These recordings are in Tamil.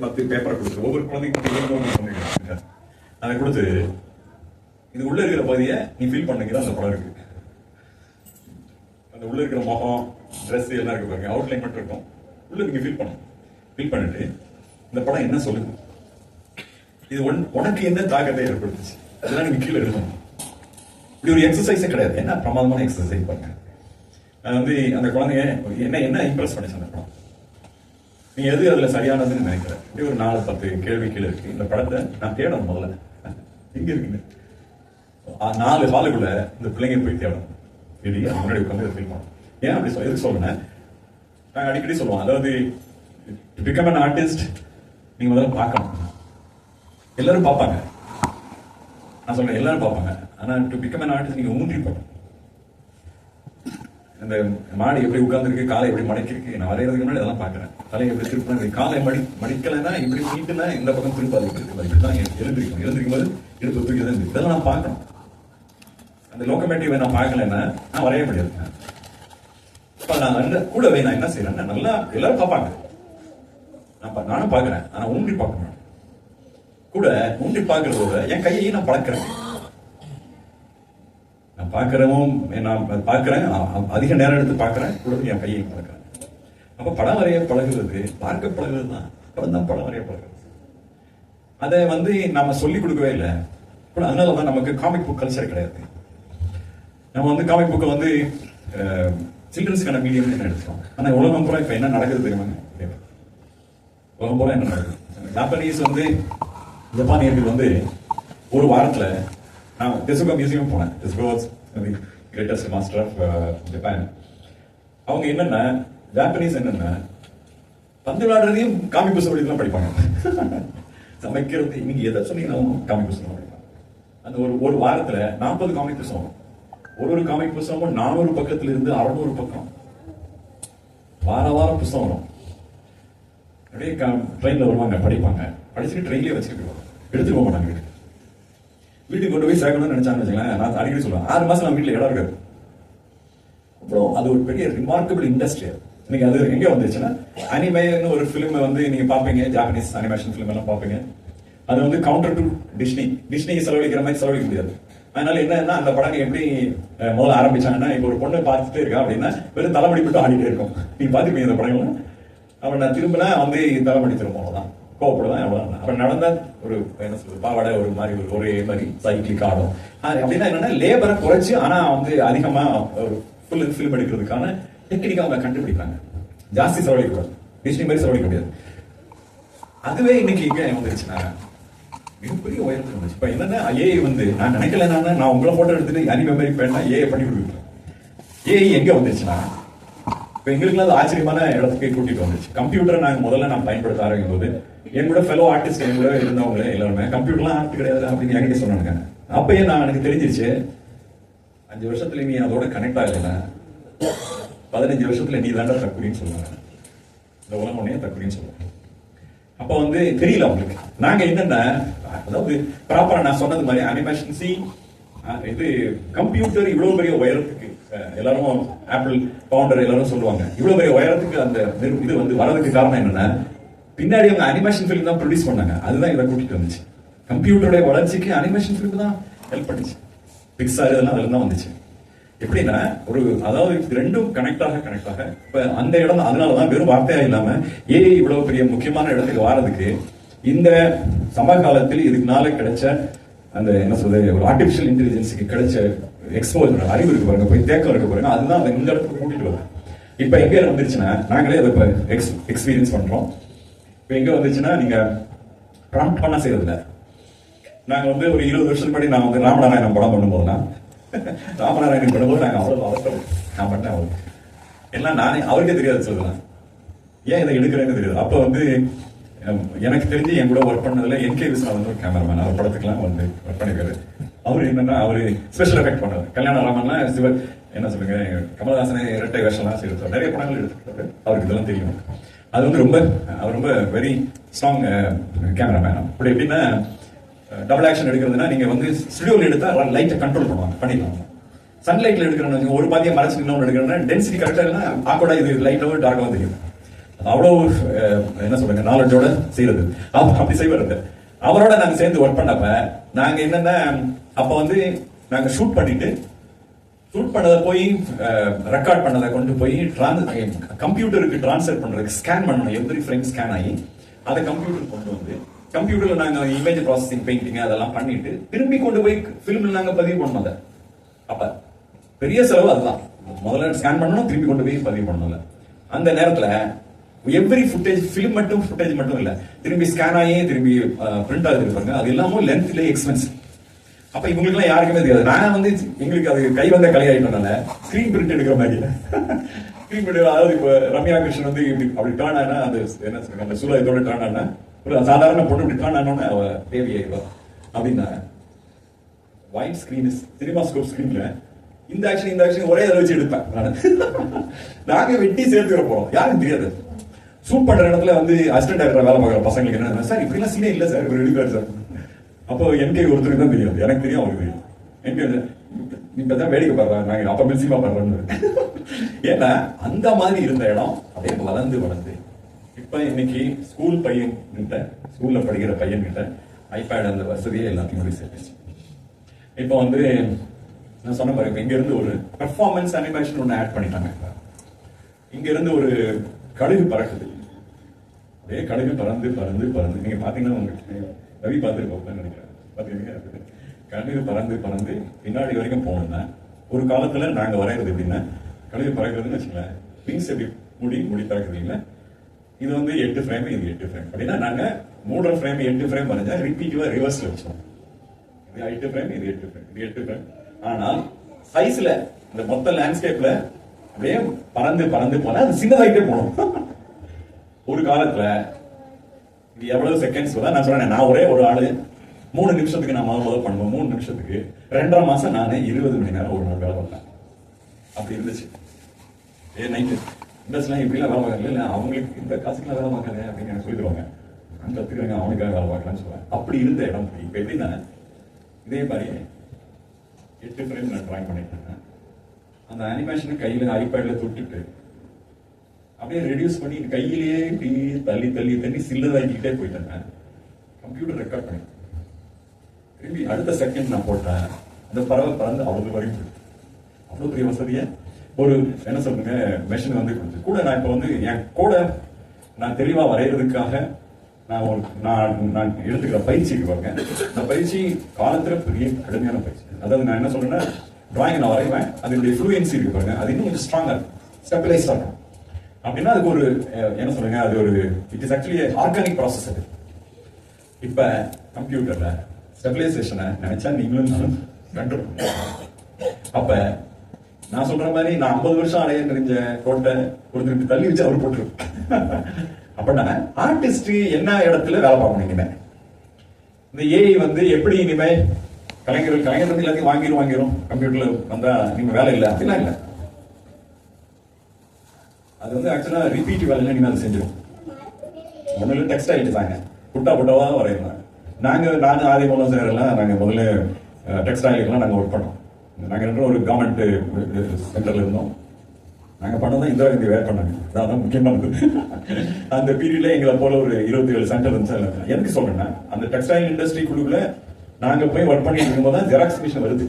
10 பேப்பரை கொடுத்து ஒவ்வொரு குழந்தைக்கும் அதை கொடுத்து இது உள்ள இருக்கிற பகுதியை நீ ஃபீல் பண்ணிக்கிற அந்த படம் இருக்கு. அந்த உள்ள இருக்கிற முகம் ட்ரெஸ் எல்லாம் இருக்கு பாருங்க, அவுட்லைன் மட்டும் இருக்கும். உள்ள நீங்க ஃபீல் பண்ணிட்டு இந்த படம் என்ன சொல்லுது, இது உனக்கு என்ன தாக்கத்தை ஏற்படுத்துச்சு, அதெல்லாம் நீங்க கீழே எழுதணும். இப்படி ஒரு எக்ஸசைஸே கிடையாது. என்ன பிரமாதமான எக்ஸசைஸ் பாருங்க. அது வந்து அந்த குழந்தைங்க என்ன இம்ப்ரெஸ் பண்ணிச்சு அந்த படம். நீ எது அதுல சரியானதுன்னு நினைக்கிற. இப்படி ஒரு 4-10 கேள்வி கீழே இருக்கு. இந்த படத்தை நான் தேடணும். முதல்ல எங்க இருக்குன்னு 4 ஹாலுக்குள்ள இந்த பிள்ளைங்க போய் தேடணும். இது முன்னாடி உட்காந்து ஃபீல் பண்ணணும். ஏன் அப்படி எதுக்கு சொல்றேன், நான் அடிக்கடி சொல்லுவோம், அதாவது டு பிகம் அன் ஆர்டிஸ்ட் நீங்க முதல்ல பார்க்கணும். எல்லாரும் பார்ப்பாங்க, நான் சொல்றேன் எல்லாரும் பார்ப்பாங்க. ஆனா டு பிகம் அன் ஆர்டிஸ்ட் நீங்க ஊன்றி பார்க்கணும். இந்த மாடி எப்படி உட்கார்ந்துருக்கு, காலை எப்படி மடக்கிருக்கு, நான் வரைகிறதுக்கு முன்னாடி அதெல்லாம் பாக்குறேன். தலையை எப்படி திருப்பினா, காலை மடிக்கலைன்னா இப்படி நீட்டுனா இந்த பக்கம் திருப்பாது, இப்படிதான் எழுந்திருக்கும் போது இடுப்பு தூக்கி தான் இதெல்லாம் நான் பார்க்கணும். அந்த லோக்கமேட்டிவ் நான் பார்க்கலன்னா நான் வரைய முடியாது. நான் கூடவே நான் என்ன செய்யறேன், நல்லா எல்லாரும் பார்ப்பாங்க, நானும் பார்க்கிறேன். ஆனா ஊன்றி பார்க்கணும். கூட ஊன்றி பார்க்கறதோட என் கையை நான் பழக்கிறேன். நான் பார்க்கிறேன், அதிக நேரம் எடுத்து பார்க்கிறேன், கூட என் கையை பழக்கிறேன். அப்ப படம் வரைய பழகுறது, பார்க்க பழகுறது தான். படம் தான் படம் வரைய பழகுறது. அதை வந்து நாம சொல்லிக் கொடுக்கவே இல்லை. அதனாலதான் நமக்கு காமிக் புக் கல்ச்சர் கிடையாது. நம்ம வந்து காமிக் புக்கை வந்து சில்ட்ரன்ஸ்க்கான மீடியம் என்ன எடுத்துக்கோம். ஆனா உலகம் பூரா இப்ப என்ன நடக்குது தெரியுமா, உலகம் பூரா என்ன நடக்குது. ஜாப்பனீஸ் வந்து ஜப்பானியர்கள் வந்து ஒரு வாரத்துல, நான் டெசுகோ மியூசியம் போனேன். டெசுகோ கிரேட்டஸ்ட் மாஸ்டர் ஆஃப் ஜப்பான். அவங்க என்னன்னா, ஜாப்பனீஸ் என்னன்னா பந்து விளையாடுறதையும் காமிக் புத்தகம் தான் படிப்பாங்க. சமைக்கிறது நீங்க எதை சொன்னீங்கன்னா காமிக் புத்தகம் படிப்பாங்க. அந்த ஒரு வாரத்துல 40 காமிக் புத்தகம். ஒரு காமிக் புத்தகமும் 400 பக்கத்துல இருந்து 600 பக்கம். வாரம் புத்தகம் வரும். அப்படியே ட்ரெயின்ல வருவாங்க, படிப்பாங்க. படிச்சுட்டு ட்ரெயின்லயே வச்சுட்டு எடுத்துட்டு போக மாட்டாங்க. வீட்டுக்கு கொண்டு போய் சேர்க்கணும்னு நினைச்சாங்கன்னு வச்சுக்கலாம். நான் அடிக்கடி சொல்லுவேன், 6 மாசம் நம்ம வீட்டுல இடம் இருக்காது. அப்புறம் அது ஒரு பெரிய ரிமார்க்கபிள் இண்டஸ்ட்ரி. இன்னைக்கு அது எங்க வந்துச்சுன்னா, அனிமேன்னு ஒரு பிலிம் வந்து நீங்க பாப்பீங்க, ஜாப்பனீஸ் அனிமேஷன் பிலிம் எல்லாம் பாப்பீங்க. அது வந்து கவுண்டர் டு டிஸ்னி செலவழிக்கிற மாதிரி செலவழிக்க முடியாது. அதனால என்னன்னா, அந்த படம் எப்படி முதல்ல ஆரம்பிச்சாங்கன்னா, இப்ப ஒரு பொண்ணு பார்த்துட்டே இருக்கா அப்படின்னா வெறும் தலைமடி மட்டும் ஆடிட்டே இருக்கும். நீங்க பாத்துப்பீங்க இந்த படங்கள்லாம். அவன் நான் திரும்பினா வந்து தலைமடி திரும்ப அவ்வளவுதான், கோவப்படுதான் எவ்வளவு. அப்புறம் நடந்த ஒரு என்ன சொல்றது, பாவாடை ஒரு மாதிரி ஒரே மாதிரி சைக்கிளிக் ஆடும். அப்படின்னா என்னன்னா, லேபரை குறைச்சு ஆனா வந்து அதிகமா ஒரு ஃபுல் ஃபிலிம் எடுக்கிறதுக்கான டெக்னிக் அவங்க கண்டுபிடிப்பாங்க. ஜாஸ்தி செலவழிக்கூடாது, டிஸ்னி மாதிரி செலவழிக்க முடியாது. அதுவே இன்னைக்கு இங்க வந்துருச்சுன்னா மிகப்பெரிய உயரத்துக்கு வந்துச்சு. இப்ப என்னன்னா, ஏஐ வந்து நான் நினைக்கல, நான் உங்களை போட்டோ எடுத்துட்டு அனிமே மாதிரி பேனா ஏஐ பண்ணி கொடுக்குறேன். ஏஐ எங்க வந்துருச்சுன்னா, இப்ப எங்களுக்கு அது ஆச்சரியமான இடத்துக்கு கூட்டிட்டு வந்துச்சு. கம்ப்யூட்டரை முதல்ல நான் பயன்படுத்த ஆரம்பிக்கும் போது என் கூட ஃபெலோ ஆர்டிஸ்ட் என் கூட இருந்தவங்களே எல்லாருமே கம்ப்யூட்டர்லாம் ஆர்ட் கிடையாது அப்படின்னு என்கிட்ட சொன்னாங்க. அப்பயே எனக்கு தெரிஞ்சிருச்சு, 5 வருஷத்துல நீ அதோட கனெக்ட் ஆகல, 15 வருஷத்துல நீ தாண்டா தக்குறின்னு சொல்லுவாங்க. இந்த உலகம் உடனே தக்குறின்னு சொல்லுவாங்க. அப்ப வந்து தெரியல அவங்களுக்கு. நாங்க என்னன்னா, அதாவது ப்ராப்பரா நான் சொன்னது மாதிரி அனிமேஷன் இது கம்ப்யூட்டர் இவ்வளவு பெரிய உயரத்துக்கு, எல்லாரும் ஆப்பிள் பவுண்டர் எல்லாரும் சொல்லுவாங்க, இவ்வளவு பெரிய உயரத்துக்கு அந்த இது வந்து வரதுக்கு காரணம் என்னன்னா, பின்னாடி அவங்க அனிமேஷன் ஃபிலிம் தான் ப்ரொடியூஸ் பண்ணாங்க. அதுதான் இதை கூட்டிட்டு வந்துச்சு. கம்ப்யூட்டருடைய வளர்ச்சிக்கு அனிமேஷன் ஃபிலிம் தான் ஹெல்ப் பண்ணிச்சு. பிக்சார் இதெல்லாம் அதுல தான் வந்துச்சு. எப்படின்னா, அதாவது ரெண்டும் கனெக்ட் ஆக இப்ப அந்த இடம், அதனாலதான் வெறும் வார்த்தையா இல்லாம ஏஐ இவ்வளவு பெரிய முக்கியமான இடத்துக்கு வாரதுக்கு இந்த சமகாலத்தில் இதுக்குனால கிடைச்ச அந்த என்ன சொல்றது, ஒரு ஆர்டிபிஷியல் இன்டெலிஜென்ஸுக்கு கிடைச்ச எக்ஸ்போஜர், அறிவு இருக்கு பாருங்க, போய் தேக்கம் இருக்கு பாருங்க, அதுதான் அதை இந்த இடத்துக்கு கூட்டிட்டு வருது. இப்ப எங்க வந்துருச்சுன்னா, நாங்களே அதை இப்ப எக்ஸ்பீரியன்ஸ் பண்றோம். இப்ப எங்க வந்துச்சுன்னா, நீங்க ப்ராம்ப்ட் பண்ண செய்யறதில்ல. நாங்க வந்து ஒரு 20 வருஷத்துக்கு முன்னாடி நான் வந்து ராமநாராயணன் படம் பண்ணும்போதுனா, ராமநாராயணன் பண்ணும்போது நாங்க அவ்வளவு அவசரம் நான் பண்ணேன். அவருக்கு எல்லாம் நானே, அவருக்கே தெரியாது சொல்லலாம், ஏன் இதை எடுக்கிறேன்னு தெரியாது. அப்ப வந்து எனக்கு தெரிஞ்சு என் கூட ஒர்க் பண்ணதுல என்கே விஸ்வநாதன் ஒரு கேமராமேன், அவர் படத்துக்குலாம் வந்து ஒர்க் பண்ணிருக்காரு. அவரு என்னன்னா, அவரு ஸ்பெஷல் எஃபெக்ட் பண்ணாரு. கல்யாண ராமன்லாம் சிவர் என்ன சொல்லுங்க, கமலஹாசனை இரட்டை வேஷம்லாம் செய்யறது, நிறைய படங்கள் எடுத்துக்கிட்டாரு. அவருக்கு இதெல்லாம் தெரியும். அது வந்து அவர் ரொம்ப வெரி ஸ்ட்ராங் கேமராமேன். அப்படி எப்படின்னா, டபுள் ஆக்ஷன் எடுக்கிறதுனா நீங்க வந்து ஸ்டுடியோல எடுத்தா லைட்டை கண்ட்ரோல் பண்ணிடலாம். சன்லைட்ல எடுக்கிறேன்னு ஒரு பாதியை மறைச்சு இன்னொன்று எடுக்கிறேன்னா டென்சிட்டி கரெக்டா இல்லைன்னா ஆக்கோட இது லைட்டாவும் டார்க்காவும் தெரியும். அவ்வளவு என்ன சொல்றீங்க நாலேஜோட செய்யறது. அப்படி செய்வது அவரோட நாங்க சேர்ந்து ஒர்க் பண்ணப்ப நாங்க என்னன்னா அப்ப வந்து நாங்க ஷூட் பண்ணதை போய் ரெக்கார்ட் பண்ணதை கொண்டு போய் கம்ப்யூட்டருக்கு டிரான்ஸ்ஃபர் பண்றதுக்கு ஸ்கேன் பண்ணணும். எவ்ரி ஃப்ரேம் ஸ்கேன் ஆகி அதை கம்ப்யூட்டர் கொண்டு வந்து கம்ப்யூட்டர்ல நாங்க இமேஜ் ப்ராசஸிங் பெயிண்டிங் அதெல்லாம் பண்ணிட்டு திரும்பி கொண்டு போய் பிலிம்ல நாங்க பதிவு பண்ணோம். அதை அப்ப பெரிய செலவு அதுதான். முதல்ல ஸ்கேன் பண்ணணும், திரும்பி கொண்டு போய் பதிவு பண்ணல. அந்த நேரத்துல எவ்ரி ஃபுட்டேஜ் ஃபிலிம் மட்டும் ஃபுட்டேஜ் மட்டும் இல்ல, திரும்பி ஸ்கேன் ஆகி திரும்பி பிரிண்ட் ஆகுது இருப்பாங்க. அது எல்லாமும் லென்த்ல எக்ஸ்பென்ஸ். அப்ப இவங்களுக்கு எல்லாம் யாருக்குமே தெரியாது. நான் வந்து எங்களுக்கு அது கை வந்த கலையாயிட்டனால ஸ்கிரீன் பிரிண்ட் எடுக்கிற மாதிரி ஸ்கிரீன் பிரிண்ட். அதாவது இப்ப ரம்யா கிருஷ்ணன் வந்து இப்படி அப்படி டர்ன் ஆனா அது என்ன சொல்றாங்க அந்த சூழல் இதோட டர்ன் ஆனா ஒரு சாதாரண பொண்ணு இப்படி டர்ன் ஆனோன்னு அவ தேவி ஆயிடுவா அப்படின்னா ஒயிட் ஸ்கிரீன் சினிமா ஸ்கோப் ஸ்கிரீன்ல இந்த ஆக்ஷன் ஒரே அதை வச்சு எடுப்பேன் நாங்க வெட்டி சேர்த்துக்கிற போறோம். யாருக்கும் தெரியாது. ஷூட் பண்ற இடத்துல வந்து அசிஸ்டன்ட் டைரக்டர் வேலை பார்க்குற பசங்களுக்கு என்ன சார் இப்படி எல்லாம் சீனே இல்ல சார் இவர் எடுக்காரு சார். அப்போ எனக்கு ஒருத்தருக்கு தான் தெரியாது, எனக்கு தெரியும் அவருக்கு தெரியும். எனக்கு இப்பதான் வேடிக்கை பாடுறாங்க, நாங்க அப்ப மில்சிமா பாடுறோம்னு. ஏன்னா அந்த மாதிரி இருந்த இடம் அப்படியே வளர்ந்து இப்ப இன்னைக்கு ஸ்கூல் பையன் கிட்ட ஸ்கூல்ல படிக்கிற பையன் கிட்ட ஐபேட் அந்த வசதியை எல்லாத்தையும் போய் சேர்த்துச்சு. இப்போ வந்து நான் சொன்ன பாருங்க, இங்க இருந்து ஒரு பெர்ஃபார்மன்ஸ் அனிமேஷன் ஒன்று ஆட் பண்ணிட்டாங்க. இங்க இருந்து ஒரு கழுகு பறக்குது, அப்படியே கழுகு பறந்து நீங்க பாத்தீங்கன்னா உங்களுக்கு ரவி பார்த்துருப்போம்னு நினைக்கிறேன். பாத்தீங்கன்னா கழுகு பறந்து பின்னாடி வரைக்கும் போகணும்னா ஒரு காலத்துல நாங்க வரைகிறது எப்படின்னா கழுகு பறக்குறதுன்னு வச்சுக்கலாம், விங்ஸ் எப்படி முடி பறக்குறீங்களா, இது வந்து 8 ஃப்ரேம் இது 8 ஃப்ரேம் அப்படின்னா நாங்க 3 ஃப்ரேம் 8 ஃப்ரேம் வரைஞ்சா ரிப்பீட்டிவா ரிவர்ஸ்ல வச்சோம். இது 8 ஃப்ரேம் இது 8 ஃப்ரேம் இது 8 ஃப்ரேம். ஆனால் சைஸ்ல இந்த மொத்த லேண்ட்ஸ்கேப்ல அப்படியே பறந்து போனா அது சின்னதாயிட்டே போனோம். ஒரு காலத்துல இது எவ்வளவு செகண்ட்ஸ் தான் நான் சொல்றேன். நான் ஒரே ஒரு ஆளு 3 நிமிஷத்துக்கு நான் முதல்ல பண்ணுவோம். 3 நிமிஷத்துக்கு 2.5 மாசம் நானே 20 மணி நேரம் ஒரு நாள் வேலை பார்த்தேன். அப்படி இருந்துச்சு. நைட்டு இண்டஸ்ட்ரிலாம் இப்படிலாம் வேலை பார்க்கல, இல்லை அவங்களுக்கு இந்த காசுக்கெல்லாம் வேலை பார்க்காத அப்படின்னு எனக்கு சொல்லிடுவாங்க. நான் கத்துக்கிறேங்க அவனுக்காக வேலை பார்க்கலான்னு சொல்லுவேன். அப்படி இருந்த இடம் இப்ப எப்படின்னா இதே மாதிரி 8 ஃப்ரேம் நான் ட்ராயிங் பண்ணிட்டேன். அந்த அனிமேஷனை கையில ஐபேட்ல தொட்டுட்டு அப்படியே ரெடியூஸ் பண்ணி கையிலேயே தள்ளி சில்லதாக்கிட்டே போயிட்டேன். கம்ப்யூட்டர் ரெக்கார்ட் பண்ணி திரும்பி அடுத்த செகண்ட் நான் போட்டேன். அந்த பறவை பறந்து அவ்வளவு வரைக்கும் அவ்வளவு பெரிய வசதியை ஒரு என்ன சொல்றீங்க மெஷின் வந்து கொடுத்து கூட நான் இப்ப வந்து என் கூட நான் தெளிவா வரைகிறதுக்காக நான் எடுத்துக்கிற பயிற்சிக்கு பாருங்க. அந்த பயிற்சி காலத்துல பெரிய கடுமையான பயிற்சி. அதாவது நான் என்ன சொல்றேன்னா டிராயிங் நான் வரைவேன், அதனுடைய ஃப்ளூயன்சி இருக்கு பாருங்க, அது இன்னும் கொஞ்சம் ஸ்ட்ராங்கா ஸ்டெபிலைஸ் ஆகும். அப்படின்னா அதுக்கு ஒரு என்ன சொல்றீங்க, அது ஒரு it is actually organic process. அது இப்ப கம்ப்யூட்டர்ல ஸ்டெபிலைசேஷனை நினைச்சா நீங்களும் கண்ட்ரோல். அப்ப நான் சொல்ற மாதிரி நான் 50 வருஷம் அடைய தெரிஞ்ச கோட்டை ஒருத்தருக்கு தள்ளி வச்சு அவர் போட்டுரு. அப்படின்னா ஆர்டிஸ்ட் என்ன இடத்துல வேலை பார்க்கணும் இனிமே. இந்த ஏஐ வந்து எப்படி இனிமே கலைஞர் வந்து எல்லாத்தையும் வாங்கிரும் கம்ப்யூட்டர்ல வந்தா நீங்க வேலை இல்லை அப்படிலாம் இல்லை. அது வந்து ஆக்சுவலா ரிப்பீட் வேலை நீங்க அதை செஞ்சிடும். முதல்ல டெக்ஸ்டைல் டிசைன் புட்டாவா வரையலாம். நாங்க ஆதி மூலம் சேரெல்லாம் நாங்க முதல்ல டெக்ஸ்டைலுக்கெல்லாம் நாங்க ஒர்க் பண்ணோம். நாங்க ஒரு கவர்மெண்ட் சென்டர்ல இருந்தோம். நாங்க பண்ணதான் இந்திரா காந்தி வேர் பண்ணாங்க, அதான் முக்கியமானது. அந்த பீரியட்ல எங்களை போல ஒரு 27 சென்டர் இருந்துச்சு. எதுக்கு சொல்றேன்னா அந்த டெக்ஸ்டைல் இண்டஸ்ட்ரி குழுக்குள்ள நாங்க போய் ஒர்க் பண்ணிட்டு இருக்கும்போது தான் ஜெராக்ஸ் மிஷின் வருது.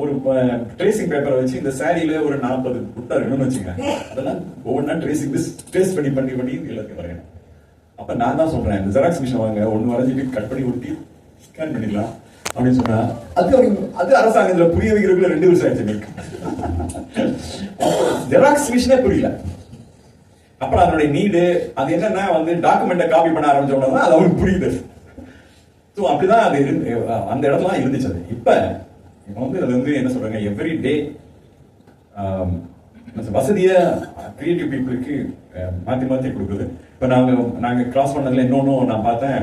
ஒரு ட்ரேசிங் பேப்பரை வச்சு இந்த சாரியில ஒரு 40 புட்டா இருக்கணும்னு வச்சுங்க, அதெல்லாம் ஒவ்வொன்றா ட்ரேஸ் பண்ணி எல்லாத்தையும் வரையணும். அப்ப நான் தான் சொல்றேன் இந்த ஜெராக்ஸ் மிஷின் வாங்க, ஒன்னு வரைஞ்சிட்டு கட் பண்ணி ஒட்டி ஸ்கேன் பண்ணிடலாம் அப்படின்னு சொன்னா அது அரசாங்கத்துல புரிய வைக்கிறதுக்குள்ள 2 வருஷம் ஆயிடுச்சு. ஜெராக்ஸ் மிஷினே புரியல. அப்புறம் அதனுடைய நீடு அது என்னன்னா வந்து டாக்குமெண்ட்டை காப்பி பண்ண ஆரம்பிச்சோம்னா அது அவருக்கு புரியுது. ஸோ அப்படிதான் அது அந்த இடத்துல இருந்துச்சு. அது இப்ப வந்து அது வந்து என்ன சொல்றாங்க எவ்ரி டே வசதிய கிரியேட்டிவ் பீப்புளுக்கு மாத்தி கொடுக்குது. இப்ப நாங்க கிராஸ் பண்ணதுல இன்னொன்னும் நான் பார்த்தேன்,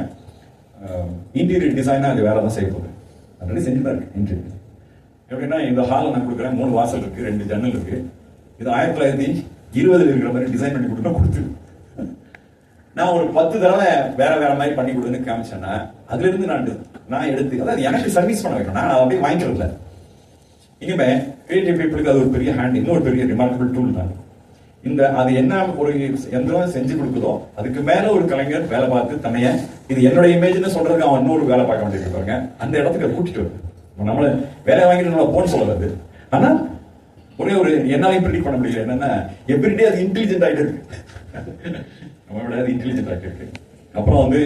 இன்டீரியர் டிசைனா அது வேற தான் செய்ய போகுது. ஆல்ரெடி செஞ்சுதான் இருக்கு இன்டீரியர். எப்படின்னா இந்த ஹால் நான் கொடுக்குறேன், 3 வாசல் இருக்கு, 2 ஜன்னல் இருக்கு. இது 1920 இருக்கிற மாதிரி டிசைன் பண்ணி கொடுத்து நான் ஒரு 10 தடவை வேற மாதிரி பண்ணி கொடுன்னு காமிச்சேன்னா அதுல இருந்து நான் எடுத்து அதாவது எனக்கு சர்வீஸ் பண்ண வைக்கணும். நான் அப்படியே வாங்கிக்கிறதுல இனிமே கிரியேட்டிவ் பீப்புளுக்கு அது ஒரு பெரிய ஹேண்ட், இன்னொரு பெரிய ரிமார்க்கபிள் டூல் தான். அது என்ன ஒரு எந்திரம் செஞ்சு கொடுக்குதோ அதுக்கு மேல ஒரு கலைஞர் வேலை பார்த்து தன்னைய இது என்னோட இமேஜ்னு சொல்றதுக்கு அவன் இன்னொரு வேலை பார்க்க வேண்டியது பாருங்க. அந்த இடத்துக்கு அது கூட்டிட்டு வருது. நம்மள வேலை வாங்கிட்டு நம்ம போன்னு சொல்லறது. ஆனா ஒரே ஒரு என்னாலையும் ப்ரிடிக்ட் பண்ண முடியல என்னன்னா எவ்ரிடே அது இன்டெலிஜென்ட் ஆகிட்டு இருக்கு. நம்மளோட அது இன்டெலிஜென்ட் ஆகிட்டு இருக்கு. அப்புறம் வந்து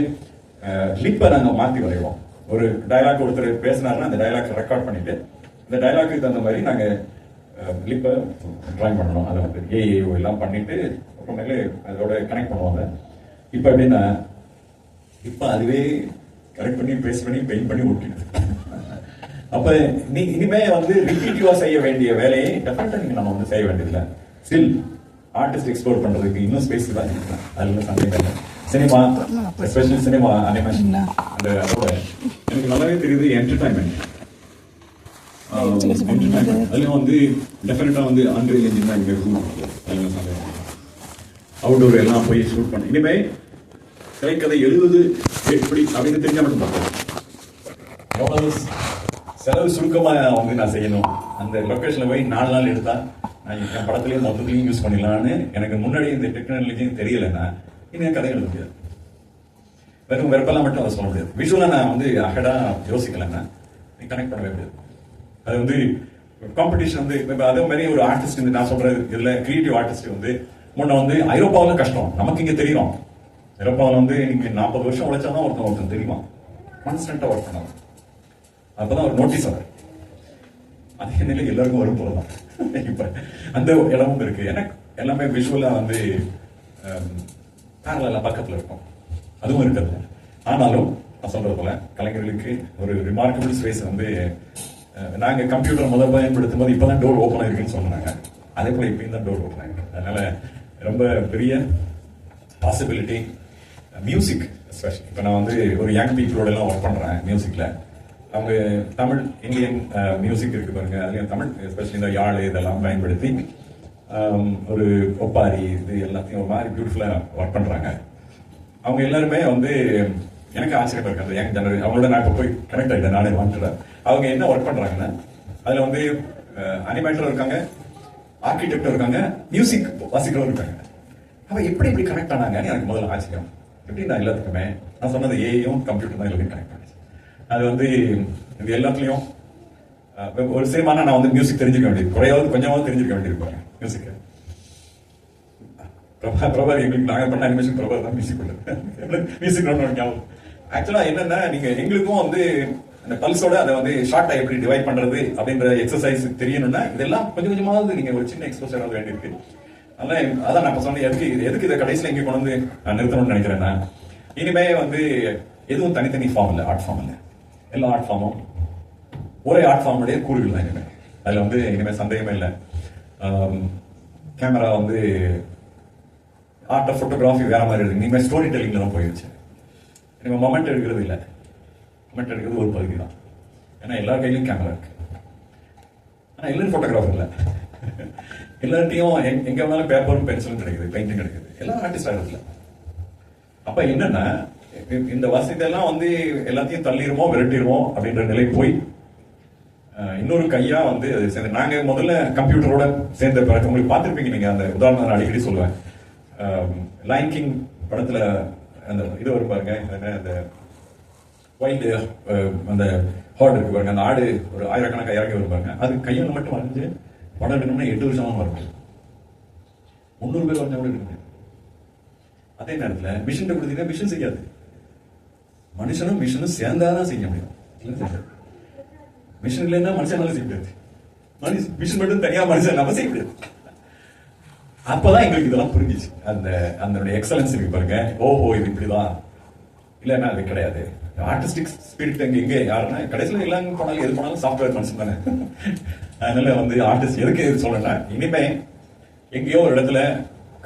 லிப்பை நாங்க மாத்தி வரைவோம். ஒரு டயலாக் ஒருத்தர் பேசினாருன்னா அந்த டயலாக் ரெக்கார்ட் பண்ணிட்டு இந்த டயலாக்கு தகுந்த மாதிரி நாங்க லிப்பை ட்ராயிங் பண்ணணும். அதை வந்து ஏஏஓ எல்லாம் பண்ணிட்டு அப்புறமேலே அதோட கனெக்ட் பண்ணுவாங்க. இப்போ எப்படின்னா இப்போ அதுவே கரெக்ட் பண்ணி பேஸ் பண்ணி பெயிண்ட் பண்ணி ஒட்டிடுது. அப்ப இனிமே வந்து ரிப்பீட்டிவா செய்ய வேண்டிய வேலையை டெஃபினட்டா நீங்க நம்ம வந்து செய்ய வேண்டியதில்லை. ஸ்டில் ஆர்டிஸ்ட் எக்ஸ்ப்ளோர் பண்றதுக்கு இன்னும் ஸ்பேஸ் தான் இருக்கு. அதுல சந்தேகம் இல்லை. சினிமா எஸ்பெஷலி சினிமா அனிமேஷன் அந்த அதோட எனக்கு நல்லாவே தெரியுது என்டர்டைன்மெண்ட். அதுலயும் வந்து டெஃபினட்டா வந்து அன்ரியல் என்ஜின் தான் இங்க இருக்கும். அவுட்டோர் எல்லாம் போய் ஷூட் பண்ண இனிமே திரைக்கதை எழுதுவது எப்படி அப்படின்னு தெரிஞ்சா மட்டும் பார்க்கலாம். செலவு சுருக்கமா வந்து நான் செய்யணும். அந்த லொக்கேஷன்ல போய் 4 நாள் எடுத்தா நான் என் படத்துலயும் மொத்தத்துலயும் யூஸ் பண்ணிடலான்னு எனக்கு முன்னாடி இந்த டெக்னாலஜியும் தெரியலைன்னா இன்னும் கதை எழுத முடியாது. வெறும் வெறுப்பெல்லாம் மட்டும் அதை சொல்ல முடியாது. விஷுவலா நான் வந்து அகடா யோசிக்கலன்னா நீ கனெக்ட் பண்ணவே முடியாது. அது வந்து காம்படிஷன் வந்து இப்போ அதே மாதிரி ஒரு ஆர்டிஸ்ட் வந்து நான் சொல்றது இதுல கிரியேட்டிவ் ஆர்டிஸ்ட் வந்து முன்ன வந்து ஐரோப்பாவில் கஷ்டம். நமக்கு இங்க தெரியும். ஐரோப்பாவில் வந்து நீங்க 40 வருஷம் உழைச்சாதான் ஒருத்தன் தெரியுமா. கான்ஸ்டன்டா ஒர்க் பண்ணாங்க. அப்பதான் ஒரு நோட்டீஸ் வரும். அதே நிலை எல்லாருக்கும் வரும் போலதான். இப்ப அந்த இடமும் இருக்கு. எனக்கு எல்லாமே விஷுவலா வந்து பேரலா பக்கத்துல இருக்கும். அதுவும் இருக்கிறது. ஆனாலும் நான் சொல்றது போல கலைஞர்களுக்கு ஒரு ரிமார்க்கபிள் ஸ்பேஸ் வந்து நாங்க கம்ப்யூட்டர் முதல் பயன்படுத்தும் போது இப்பதான் டோர் ஓப்பன் ஆயிருக்குன்னு சொன்னாங்க. அதே போல இப்பயும் தான் டோர் ஓப்பன் ஆயிருக்கு. அதனால ரொம்ப பெரிய பாசிபிலிட்டி. மியூசிக் எஸ்பெஷலி இப்ப நான் வந்து ஒரு யங் பீப்புளோட எல்லாம் ஒர்க் பண்றேன் மியூசிக்ல. அவங்க தமிழ் இந்தியன் மியூசிக் இருக்கு பாருங்க. அதுலயும் தமிழ் எஸ்பெஷலி இந்த யாழ் இதெல்லாம் பயன்படுத்தி ஒரு ஒப்பாரி இது எல்லாத்தையும் ஒரு மாதிரி பியூட்டிஃபுல்லா ஒர்க் பண்றாங்க. அவங்க எல்லாருமே வந்து எனக்கு ஆச்சரியமா இருக்கு. அந்த யங் ஜெனரேஷன் அவங்களோட நான் இப்போ போய் கனெக்ட் ஆகிட்டேன். நானே வாண்டுறேன். அவங்க என்ன ஒர்க் பண்றாங்கன்னா அதுல வந்து அனிமேட்டர் இருக்காங்க, ஆர்கிடெக்டர் இருக்காங்க, மியூசிக் வாசிக்கிறவங்க இருக்காங்க. அவ எப்படி இப்படி கனெக்ட் ஆனாங்கன்னு எனக்கு முதல்ல ஆச்சரியம். எப்படி நான் எல்லாத்துக்குமே நான் சொன்னது ஏயும் கம்ப்யூட்டர் தான் எல்லாத்தையும் கனெக்ட் பண்ணிச்சு. அது வந்து இது எல்லாத்துலயும் ஒரு சினிமானா நான் வந்து மியூசிக் தெரிஞ்சுக்க வேண்டியது குறையாவது கொஞ்சமாவது தெரிஞ்சுக்க வேண்டியிருப்பாங்க. மியூசிக் பிரபா எங்களுக்கு நாங்க பண்ண அனிமேஷன் பிரபா தான் மியூசிக் ஞாபகம். ஆக்சுவலா என்னன்னா நீங்க எங்களுக்கும் வந்து அந்த பல்ஸோட அதை வந்து ஷார்ட்டா எப்படி டிவைட் பண்றது அப்படின்ற எக்ஸசைஸ் தெரியணும்னா இதெல்லாம் கொஞ்சம் கொஞ்சமாவது நீங்க ஒரு சின்ன எக்ஸ்போசர் வேண்டியிருக்கு. அதான் நான் சொன்னேன் எதுக்கு இதை கடைசியில் இங்கே கொண்டு வந்து நான் நிறுத்தணும்னு நினைக்கிறேன்னா இனிமே வந்து எதுவும் தனித்தனி ஃபார்ம் இல்லை, ஆர்ட் ஃபார்ம் இல்லை. எல்லா ஆர்ட் ஃபார்மும் ஒரே ஆர்ட் ஃபார்முடைய கூறுகள் தான் இனிமே. அதுல வந்து இனிமே சந்தேகமே இல்லை. கேமரா வந்து ஆர்ட் ஆஃப் போட்டோகிராஃபி வேற மாதிரி இருக்கு. இனிமே ஸ்டோரி டெல்லிங்ல தான் போயிருச்சு. இனிமே மொமெண்ட் எடுக்கிறது இல்லை. மொமெண்ட் எடுக்கிறது ஒரு பகுதி தான். ஏன்னா எல்லார் கையிலும் கேமரா இருக்கு. ஆனா எல்லாரும் போட்டோகிராஃபர் இல்லை. எல்லார்ட்டையும் எங்க வேணாலும் பேப்பரும் பென்சிலும் கிடைக்குது, பெயிண்டிங் கிடைக்குது. எல்லாரும் ஆர்டிஸ்ட் ஆகிறதுல. அப்ப என்னன்னா இந்த வசதியெல்லாம் வந்து எல்லாத்தையும் தள்ளிடுமோ விரட்டிடுமோ அப்படின்ற நிலை போய் இன்னொரு கையா வந்து நாங்க முதல்ல கம்ப்யூட்டரோட சேர்ந்த பிறகு உங்களுக்கு பார்த்துருப்பீங்க நீங்க. அந்த உதாரணம் நான் அடிக்கடி சொல்லுவேன். லைன் கிங் படத்துல அந்த இது வரும் பாருங்க, அந்த வைல்டு அந்த ஹார்ட் இருக்கு பாருங்க, அந்த ஆடு ஒரு ஆயிரக்கணக்காக இறங்கி வரும் பாருங்க. அது கையால் மட்டும் வரைஞ்சு படம் எடுக்கணும்னா 8 வருஷமா வரும். 300 பேர் வரைஞ்சா கூட எடுக்க முடியாது. அதே நேரத்தில் மிஷின் கொடுத்தீங்கன்னா மிஷின் செய்யாது. மனுஷனும் மிஷினும் சேர்ந்தாதான் செய்ய முடியும். மிஷின் இல்லைன்னா மனுஷனால செய்ய முடியாது. மிஷின் மட்டும் தனியா மனுஷன் நம்ம செய்ய முடியாது. அப்பதான் எங்களுக்கு இதெல்லாம் புரிஞ்சிச்சு. அந்த எக்ஸலன்ஸ் இருக்கு பாருங்க. ஓஹோ இது இப்படிதான் இல்லைன்னா அது கிடையாது. ஆர்டிஸ்டிக் ஸ்பிரிட் எங்க யாருன்னா கடைசியில் எல்லாம் போனாலும் எது போனாலும் சாஃப்ட்வேர் மனுஷன் தானே. அதனால வந்து ஆர்டிஸ்ட் எதுக்கு எது சொல்றேன்னா இனிமே எங்கேயோ ஒரு இடத்துல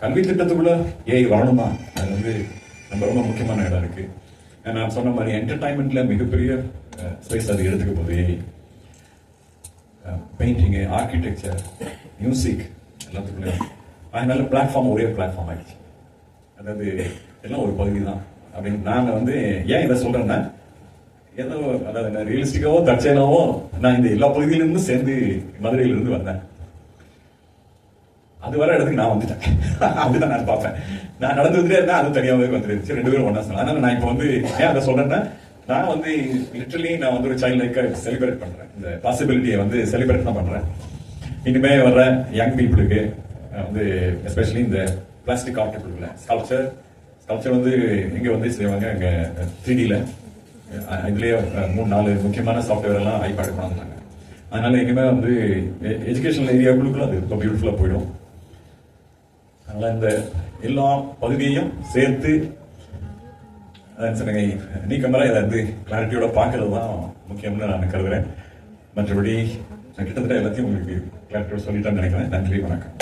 கல்வி திட்டத்துக்குள்ள வரணுமா, அது வந்து ரொம்ப முக்கியமான இடம் இருக்கு. நான் சொன்ன மாதிரி என்டர்டைன்மெண்ட்ல மிகப்பெரிய ஸ்பேஸ் அது எடுத்துக்க போகுது. பெயிண்டிங், ஆர்கிடெக்சர், மியூசிக் எல்லாத்துக்குள்ள. அதனால பிளாட்ஃபார்ம் ஒரே பிளாட்ஃபார்ம் ஆயிடுச்சு. அதாவது எல்லாம் ஒரு பகுதி தான் அப்படின்னு நான் வந்து ஏன் இதை சொல்றேன்னா ஏதோ அதாவது ரியலிஸ்டிக்காவோ தற்செயலாவோ நான் இந்த எல்லா பகுதியிலிருந்து சேர்ந்து மதுரையிலிருந்து வந்தேன். அது வர இடத்துக்கு நான் வந்துட்டேன். அப்படிதான் நான் பார்ப்பேன். நான் நடந்து வந்துட்டே இருந்தேன், அது தனியாகவே வந்துருச்சு. 2 பேரும் ஒன்னா சொன்னோம். அதனால நான் இப்போ வந்து ஏன் அதை சொல்றேன்னா, நான் வந்து லிட்டரலி நான் வந்து ஒரு சைல்ட் லைக்கா செலிப்ரேட் பண்றேன். இந்த பாசிபிலிட்டியை வந்து செலிப்ரேட் தான் பண்றேன். இனிமே வர்ற யங் பீப்புளுக்கு வந்து எஸ்பெஷலி இந்த பிளாஸ்டிக் ஆர்ட் இருக்குல்ல, ஸ்கல்ப்சர் வந்து எங்க வந்து செய்வாங்க, அங்க 3Dல இதுலயே 3-4 முக்கியமான சாஃப்ட்வேர் எல்லாம் ஐபேட் கொண்டாந்தாங்க. அதனால இனிமே வந்து எஜுகேஷனல் ஏரியாவுக்குள்ள அது ரொம்ப பியூட்டிஃபுல்லா போயிடும். அதனால இந்த எல்லா பகுதியையும் சேர்த்து நீக்கமர இதை வந்து கிளாரிட்டியோட பார்க்கறது தான் முக்கியம்னு நான் கருதுறேன். மற்றபடி நான் கிட்டத்தட்ட எல்லாத்தையும் உங்களுக்கு கிளாரிட்டியோட சொல்லிட்டேன்னு நினைக்கிறேன். நன்றி, வணக்கம்.